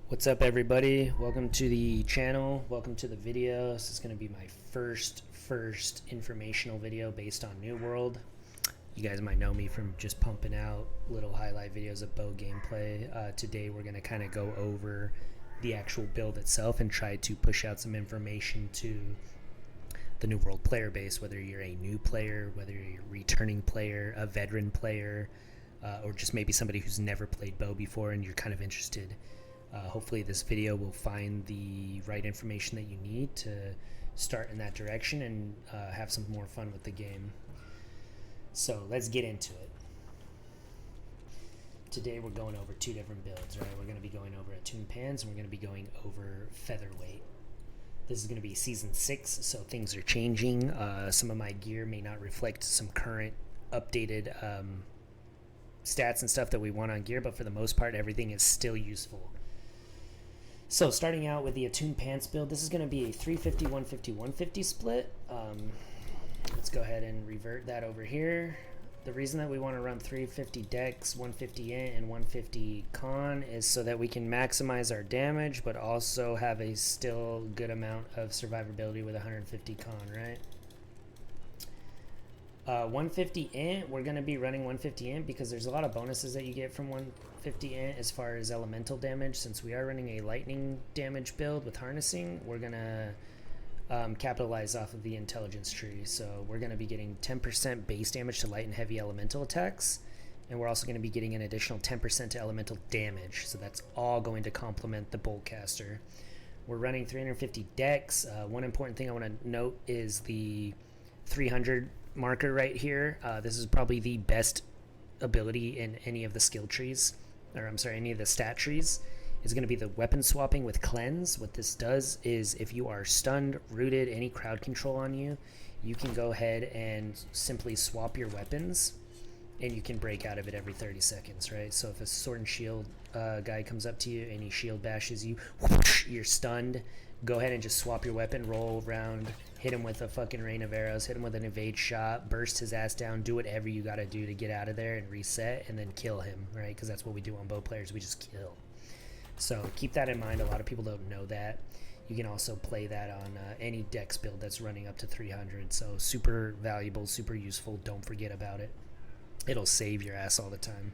What's up, everybody? Welcome to the channel. Welcome to the video. This is going to be my first informational video based on New World. You guys might know me from just pumping out little highlight videos of bow gameplay. Today we're going to kind of go over the actual build itself and try to push out some information to the New World player base, whether you're a new player, whether you're a returning player, a veteran player, or just maybe somebody who's never played bow before and you're kind of interested. Hopefully this video will find the right information that you need to start in that direction and have some more fun with the game. So let's get into it. Today we're going over two different builds, right? We're going to be going over attuned pans and we're going to be going over featherweight. This is going to be season 6, so things are changing. Some of my gear may not reflect some current updated stats and stuff that we want on gear, but for the most part everything is still useful. So starting out with the attuned pants build, this is going to be a 350, 150, 150 split. Let's go ahead and revert that over here. The reason that we want to run 350 dex, 150 int, and 150 con is so that we can maximize our damage, but also have a still good amount of survivability with 150 con, right? 150 int, we're going to be running 150 int because there's a lot of bonuses that you get from 150 int as far as elemental damage. Since we are running a lightning damage build with harnessing, we're going to capitalize off of the intelligence tree. So we're going to be getting 10% base damage to light and heavy elemental attacks, and we're also going to be getting an additional 10% to elemental damage. So that's all going to complement the Boltcaster. We're running 350 dex. One important thing I want to note is the 300 marker right here. This is probably the best ability in any of the skill trees, or I'm sorry, any of the stat trees. Is going to be the weapon swapping with cleanse. What this does is if you are stunned, rooted, any crowd control on you, you can go ahead and simply swap your weapons and you can break out of it every 30 seconds, right? So if a sword and shield guy comes up to you and he shield bashes you, whoosh, you're stunned, go ahead and just swap your weapon, roll around, hit him with a fucking rain of arrows, hit him with an evade shot, burst his ass down, do whatever you gotta do to get out of there and reset, and then kill him, right? Because that's what we do on bow players, we just kill. So keep that in mind. A lot of people don't know that. You can also play that on any dex build that's running up to 300. So super valuable, super useful. Don't forget about it. It'll save your ass all the time.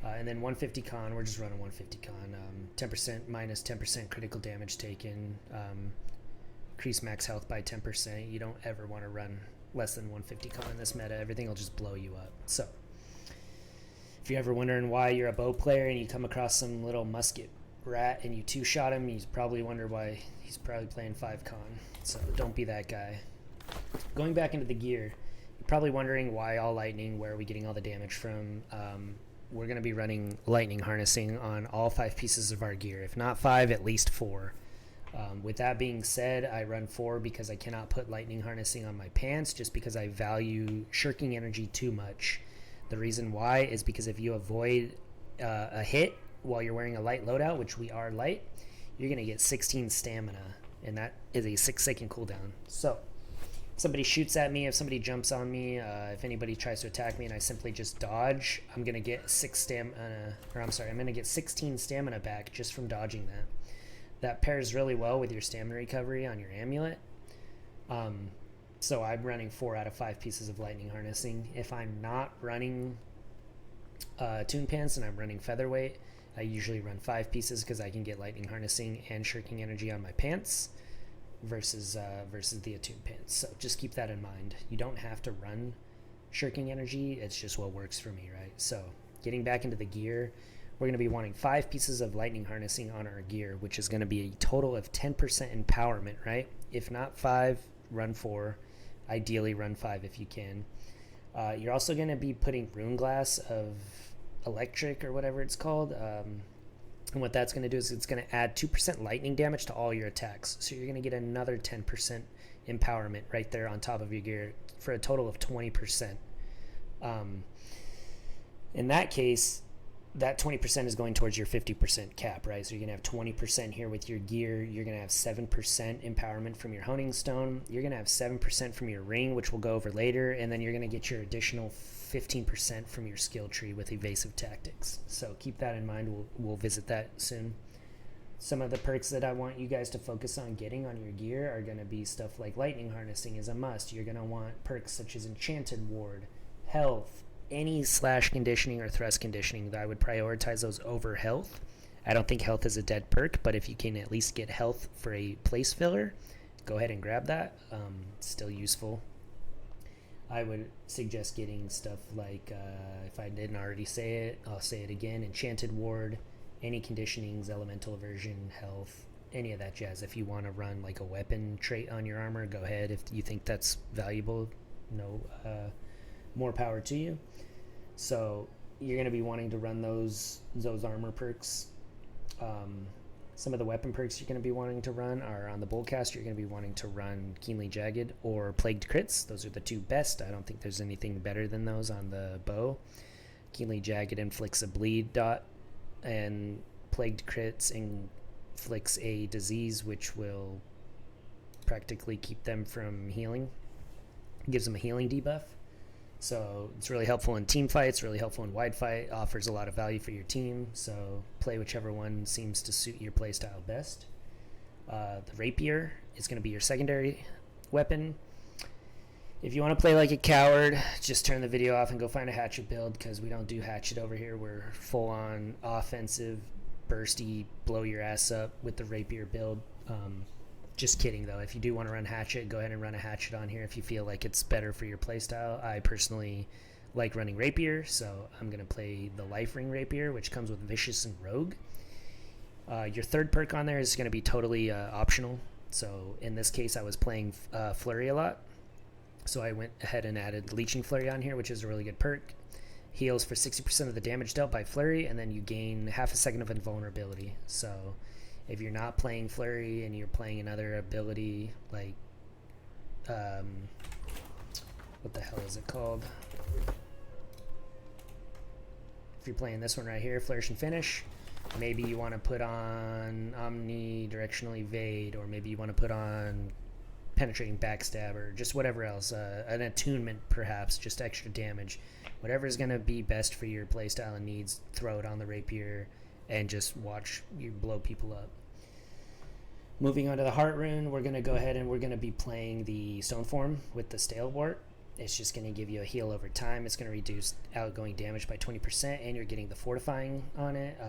And then 150 con, we're just running 150 con. 10% minus 10% critical damage taken. Increase max health by 10%. You don't ever want to run less than 150 con in this meta. Everything will just blow you up. So if you're ever wondering why you're a bow player and you come across some little musket rat and you two-shot him, you probably wonder why he's probably playing 5 con. So don't be that guy. Going back into the gear, you're probably wondering why all lightning, where are we getting all the damage from? We're going to be running lightning harnessing on all 5 pieces of our gear. If not 5, at least 4. With that being said, I run 4 because I cannot put lightning harnessing on my pants just because I value shirking energy too much. The reason why is because if you avoid a hit while you're wearing a light loadout, which we are light, you're going to get 16 stamina, and that is a 6-second cooldown. So if somebody shoots at me, if somebody jumps on me, if anybody tries to attack me and I simply just dodge, I'm going to get I'm going to get 16 stamina back just from dodging that. That pairs really well with your stamina recovery on your amulet. So I'm running 4 out of 5 pieces of lightning harnessing. If I'm not running attuned pants and I'm running featherweight, I usually run 5 pieces because I can get lightning harnessing and shirking energy on my pants versus the attuned pants. So just keep that in mind. You don't have to run shirking energy. It's just what works for me, right? So getting back into the gear, we're going to be wanting 5 pieces of lightning harnessing on our gear, which is going to be a total of 10% empowerment, right? If not 5, run 4. Ideally run 5 if you can. You're also going to be putting rune glass of electric or whatever it's called, and what that's going to do is it's going to add 2% lightning damage to all your attacks, so you're going to get another 10% empowerment right there on top of your gear for a total of 20%. In that case, that 20% is going towards your 50% cap, right? So you're going to have 20% here with your gear. You're going to have 7% empowerment from your honing stone. You're going to have 7% from your ring, which we'll go over later. And then you're going to get your additional 15% from your skill tree with evasive tactics. So keep that in mind. We'll visit that soon. Some of the perks that I want you guys to focus on getting on your gear are going to be stuff like lightning harnessing is a must. You're going to want perks such as enchanted ward, health, any slash conditioning or thrust conditioning. I would prioritize those over health. I don't think health is a dead perk, but if you can at least get health for a place filler, go ahead and grab that. It's still useful. I would suggest getting stuff like, if I didn't already say it, I'll say it again, enchanted ward, any conditionings, elemental aversion, health, any of that jazz. If you want to run like a weapon trait on your armor, go ahead. If you think that's valuable, more power to you. So you're going to be wanting to run those armor perks. Some of the weapon perks you're going to be wanting to run are on the Boltcaster. You're going to be wanting to run Keenly Jagged or Plagued Crits. Those are the two best. I don't think there's anything better than those on the bow. Keenly Jagged inflicts a bleed dot, and Plagued Crits inflicts a disease which will practically keep them from healing. It gives them a healing debuff. So it's really helpful in team fights, really helpful in wide fight, offers a lot of value for your team. So play whichever one seems to suit your playstyle best. The rapier is going to be your secondary weapon. If you want to play like a coward, just turn the video off and go find a hatchet build, because we don't do hatchet over here. We're full on offensive, bursty, blow your ass up with the rapier build. Just kidding, though. If you do want to run hatchet, go ahead and run a hatchet on here if you feel like it's better for your playstyle. I personally like running rapier, so I'm going to play the life ring rapier, which comes with vicious and rogue. Your third perk on there is going to be totally optional. So in this case, I was playing flurry a lot, so I went ahead and added leeching flurry on here, which is a really good perk. Heals for 60% of the damage dealt by flurry, and then you gain half a second of invulnerability. So if you're not playing flurry and you're playing another ability like what the hell is it called? If you're playing this one right here, Flourish and Finish, maybe you want to put on Omnidirectional Evade, or maybe you want to put on Penetrating Backstab, or just whatever else, an attunement perhaps, just extra damage. Whatever is going to be best for your playstyle and needs, throw it on the rapier and just watch you blow people up. Moving on to the Heart Rune, we're going to go ahead and we're going to be playing the Stone Form with the Stalewart. It's just going to give you a heal over time. It's going to reduce outgoing damage by 20%, and you're getting the Fortifying on it.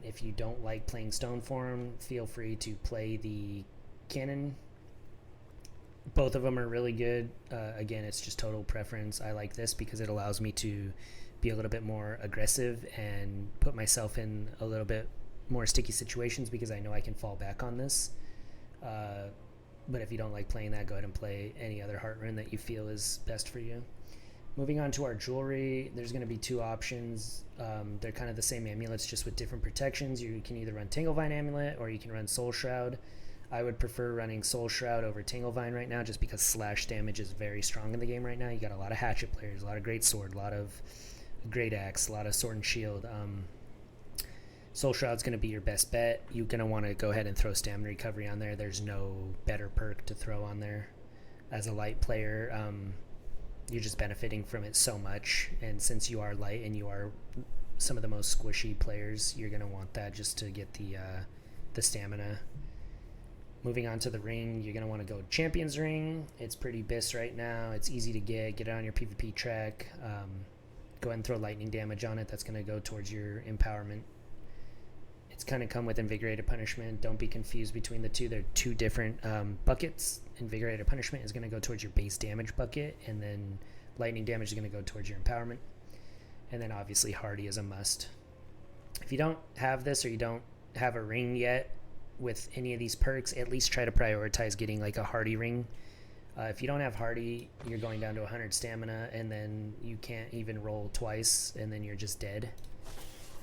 If you don't like playing Stone Form, feel free to play the Cannon. Both of them are really good. Again, it's just total preference. I like this because it allows me to be a little bit more aggressive and put myself in a little bit more sticky situations, because I know I can fall back on this. But if you don't like playing that, go ahead and play any other Heart Rune that you feel is best for you. Moving on to our jewelry, there's going to be two options. They're kind of the same amulets, just with different protections. You can either run Tanglevine Amulet or you can run Soul Shroud. I would prefer running Soul Shroud over Tanglevine right now, just because slash damage is very strong in the game right now. You got a lot of hatchet players, a lot of great sword, a lot of great axe, a lot of sword and shield. Soul Shroud's going to be your best bet. You're going to want to go ahead and throw Stamina Recovery on there. There's no better perk to throw on there. As a light player, you're just benefiting from it so much. And since you are light and you are some of the most squishy players, you're going to want that just to get the stamina. Moving on to the ring, you're going to want to go Champion's Ring. It's pretty bis right now. It's easy to get it on your PvP track. Go ahead and throw lightning damage on it. That's going to go towards your empowerment. It's kind of come with Invigorated Punishment. Don't be confused between the two. They're two different buckets. Invigorated Punishment is going to go towards your base damage bucket, and then lightning damage is going to go towards your empowerment. And then obviously Hardy is a must. If you don't have this, or you don't have a ring yet with any of these perks, at least try to prioritize getting like a Hardy ring. If you don't have Hardy, you're going down to 100 stamina, and then you can't even roll twice, and then you're just dead.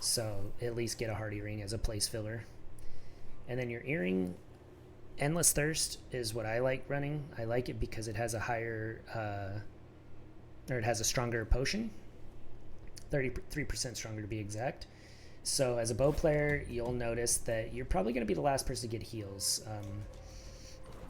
So at least get a Hardy ring as a place filler. And then your earring, Endless Thirst, is what I like running. I like it because it has a higher, or it has a stronger potion, 33% stronger to be exact. So as a bow player, you'll notice that you're probably going to be the last person to get heals.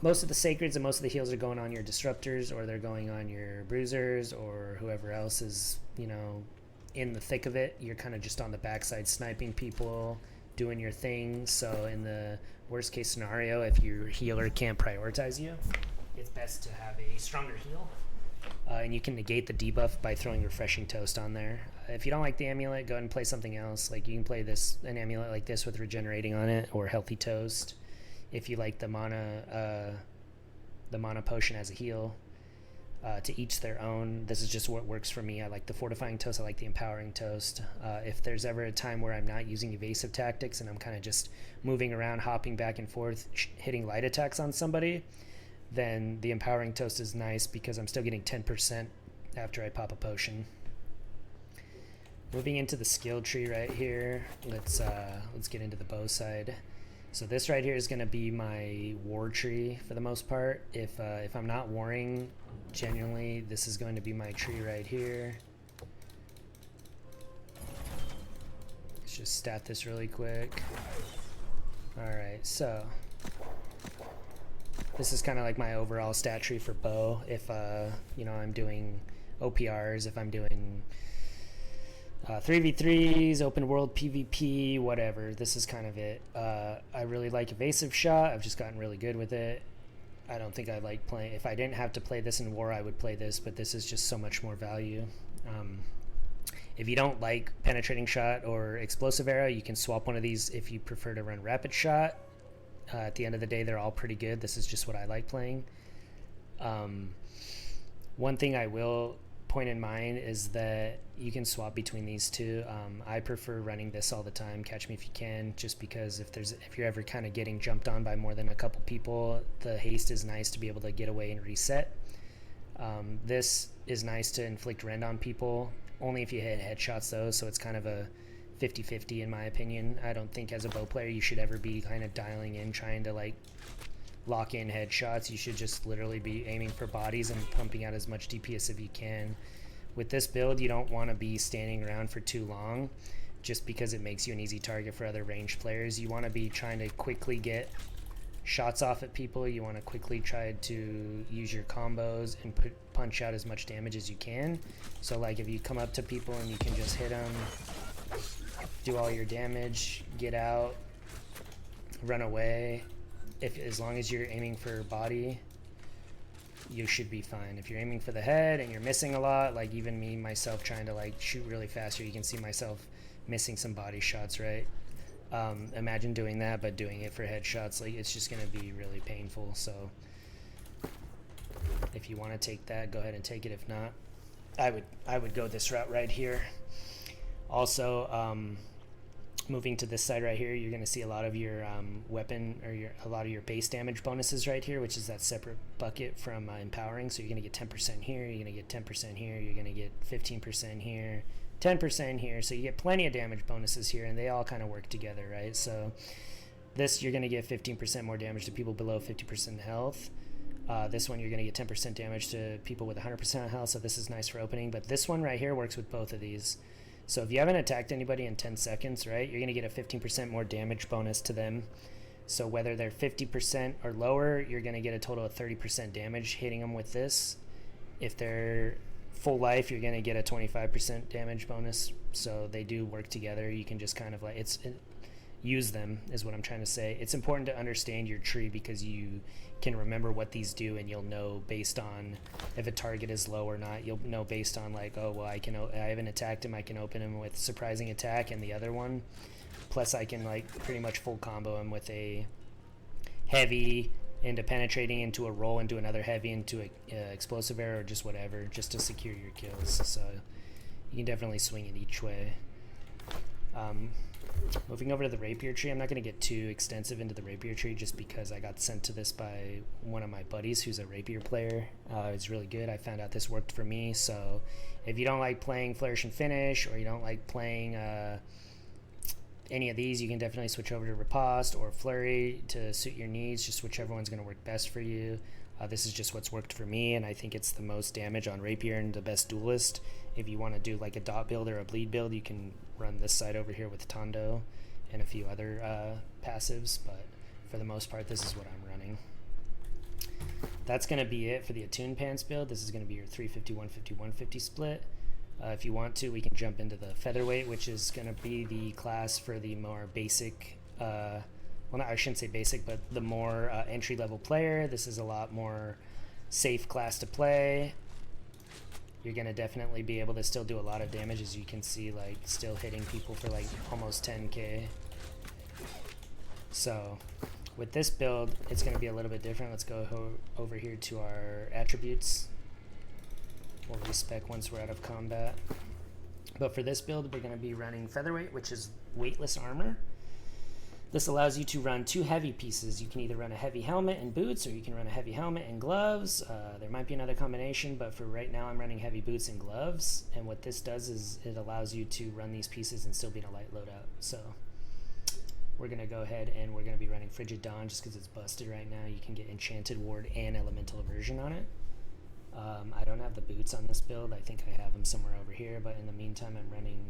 Most of the sacreds and most of the heals are going on your disruptors, or they're going on your bruisers, or whoever else is, in the thick of it. You're kind of just on the backside sniping people, doing your thing. So in the worst case scenario, if your healer can't prioritize you, it's best to have a stronger heal. And you can negate the debuff by throwing Refreshing Toast on there. If you don't like the amulet, go ahead and play something else. Like you can play an amulet like this with regenerating on it, or Healthy Toast. If you like the mana potion as a heal, to each their own. This is just what works for me. I like the Fortifying Toast. I like the Empowering Toast. If there's ever a time where I'm not using evasive tactics and I'm kind of just moving around, hopping back and forth, hitting light attacks on somebody, then the Empowering Toast is nice because I'm still getting 10% after I pop a potion. Moving into the skill tree right here, let's get into the bow side. So this right here is going to be my war tree for the most part. If I'm not warring, genuinely, this is going to be my tree right here. Let's just stat this really quick. Alright, so this is kind of like my overall stat tree for bow. If I'm doing OPRs, if I'm doing 3v3s, open world PvP, whatever, this is kind of it. I really like evasive shot. I've just gotten really good with it. I don't think I like playing. If I didn't have to play this in war, I would play this, but this is just so much more value. If you don't like penetrating shot or explosive arrow, you can swap one of these if you prefer to run rapid shot. At the end of the day, they're all pretty good. This is just what I like playing. One thing I will point in mind is that you can swap between these two. I prefer running this all the time, Catch Me If You Can, just because if you're ever kind of getting jumped on by more than a couple people, the haste is nice to be able to get away and reset. This is nice to inflict rend on people, only if you hit headshots though, so it's kind of a 50-50 in my opinion. I don't think as a bow player you should ever be kind of dialing in, trying to like lock in headshots. You should just literally be aiming for bodies and pumping out as much DPS if you can. With this build, you don't want to be standing around for too long just because it makes you an easy target for other ranged players. You want to be trying to quickly get shots off at people. You want to quickly try to use your combos and punch out as much damage as you can. So like if you come up to people and you can just hit them, do all your damage, get out, run away. As long as you're aiming for body, you should be fine. If you're aiming for the head and you're missing a lot, like even me myself trying to like shoot really fast here, you can see myself missing some body shots, right? Imagine doing that but doing it for headshots. Like it's just gonna be really painful. So if you want to take that, go ahead and take it. If not, I would go this route right here. Also, moving to this side right here, you're going to see a lot of your weapon or a lot of your base damage bonuses right here, which is that separate bucket from empowering. So you're going to get 10% here, you're going to get 10% here, you're going to get 15% here, 10% here. So you get plenty of damage bonuses here, and they all kind of work together, right? So this, you're going to get 15% more damage to people below 50% health. This one, you're going to get 10% damage to people with 100% health, so this is nice for opening. But this one right here works with both of these. So if you haven't attacked anybody in 10 seconds, right, you're going to get a 15% more damage bonus to them. So whether they're 50% or lower, you're going to get a total of 30% damage hitting them with this. If they're full life, you're going to get a 25% damage bonus. So they do work together. You can just kind of like, use them is what I'm trying to say. It's important to understand your tree because you can remember what these do, and you'll know based on if a target is low or not. You'll know based on like, oh well, I haven't attacked him, I can open him with surprising attack and the other one, plus I can like pretty much full combo him with a heavy into penetrating into a roll into another heavy into a explosive arrow or just whatever, just to secure your kills. So you can definitely swing it each way. Moving over to the rapier tree, I'm not going to get too extensive into the rapier tree just because I got sent to this by one of my buddies who's a rapier player. It's really good. I found out this worked for me. So if you don't like playing Flourish and Finish, or you don't like playing any of these, you can definitely switch over to Riposte or Flurry to suit your needs, just whichever one's going to work best for you. This is just what's worked for me, and I think it's the most damage on rapier and the best duelist. If you want to do like a dot build or a bleed build, you can run this side over here with Tondo and a few other passives, but for the most part, this is what I'm running. That's going to be it for the Attune Pants build. This is going to be your 350, 150, 150 split. If you want to, we can jump into the featherweight, which is going to be the class for the more basic, well, not, I shouldn't say basic, but the more entry-level player. This is a lot more safe class to play. You're going to definitely be able to still do a lot of damage, as you can see, like still hitting people for like almost 10k. So with this build, it's going to be a little bit different. Let's go over here to our attributes. We'll respec once we're out of combat. But for this build, we're going to be running featherweight, which is weightless armor. This allows you to run 2 heavy pieces. You can either run a heavy helmet and boots, or you can run a heavy helmet and gloves. There might be another combination, but for right now I'm running heavy boots and gloves. And what this does is it allows you to run these pieces and still be in a light loadout. So we're going to go ahead and we're going to be running Frigid Dawn just because it's busted right now. You can get Enchanted Ward and Elemental Aversion on it. I don't have the boots on this build. I think I have them somewhere over here, but in the meantime I'm running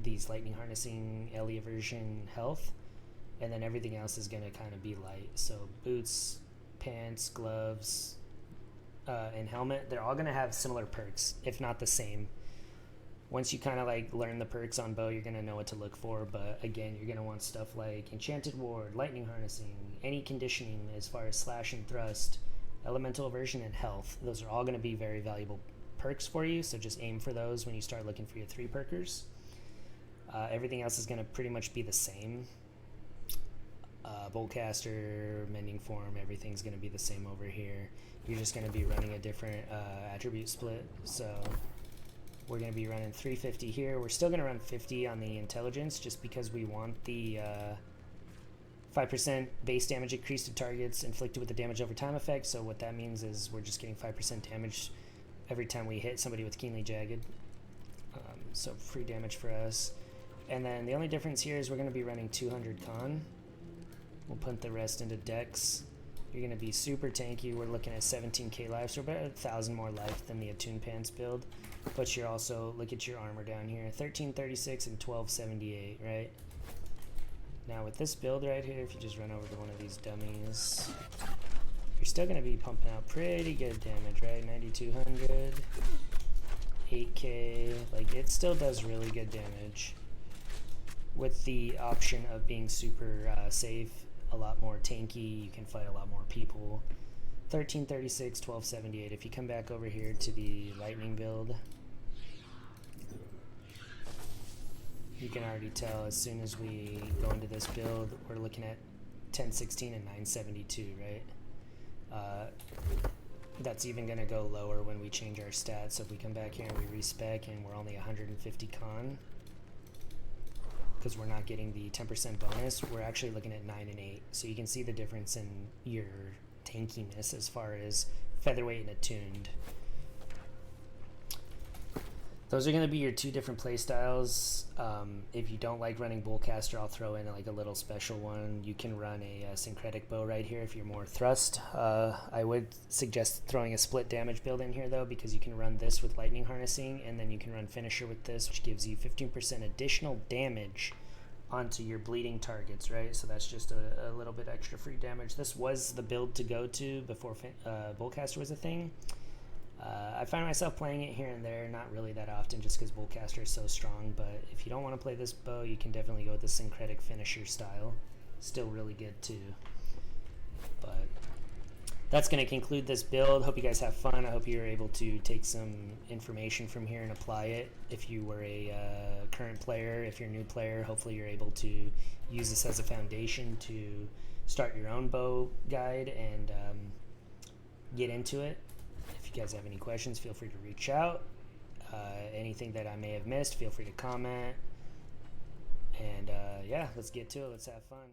these Lightning Harnessing, Ellie Aversion, Health, and then everything else is going to kind of be light. So boots, pants, gloves, and helmet, they're all going to have similar perks, if not the same. Once you kind of like learn the perks on bow, you're going to know what to look for, but again, you're going to want stuff like Enchanted Ward, Lightning Harnessing, any conditioning as far as slash and thrust, Elemental Aversion, and health. Those are all going to be very valuable perks for you, so just aim for those when you start looking for your 3-perkers. Everything else is going to pretty much be the same. Boltcaster, Mending Form, everything's going to be the same over here. You're just going to be running a different attribute split, so we're going to be running 350 here. We're still going to run 50 on the intelligence just because we want the 5% base damage increase to targets inflicted with the damage over time effect. So what that means is we're just getting 5% damage every time we hit somebody with Keenly Jagged. So free damage for us. And then the only difference here is we're going to be running 200 con. We'll put the rest into dex. You're going to be super tanky. We're looking at 17k life, so about 1,000 more life than the Attune Pants build. But you're also, look at your armor down here, 1336 and 1278, right? Now with this build right here, if you just run over to one of these dummies, you're still going to be pumping out pretty good damage, right? 9200, 8k, like it still does really good damage. With the option of being super safe, a lot more tanky, you can fight a lot more people. 1336, 1278. If you come back over here to the lightning build, you can already tell as soon as we go into this build, we're looking at 1016 and 972, right? That's even going to go lower when we change our stats. So if we come back here and we respec and we're only 150 con, because we're not getting the 10% bonus, we're actually looking at 9 and 8. So you can see the difference in your tankiness as far as featherweight and attuned. Those are going to be your 2 different play styles. If you don't like running Boltcaster, I'll throw in like a little special one. You can run a syncretic bow right here if you're more thrust. I would suggest throwing a split damage build in here though, because you can run this with lightning harnessing, and then you can run finisher with this, which gives you 15% additional damage onto your bleeding targets, right? So that's just a little bit extra free damage. This was the build to go to before Boltcaster was a thing. I find myself playing it here and there, not really that often just because Boltcaster is so strong, but if you don't want to play this bow, you can definitely go with the syncretic finisher style. Still really good too. But that's going to conclude this build. Hope you guys have fun. I hope you're able to take some information from here and apply it. If you were a current player, if you're a new player, hopefully you're able to use this as a foundation to start your own bow guide and get into it. If you guys have any questions, feel free to reach out. Anything that I may have missed, feel free to comment. And yeah, let's get to it. Let's have fun.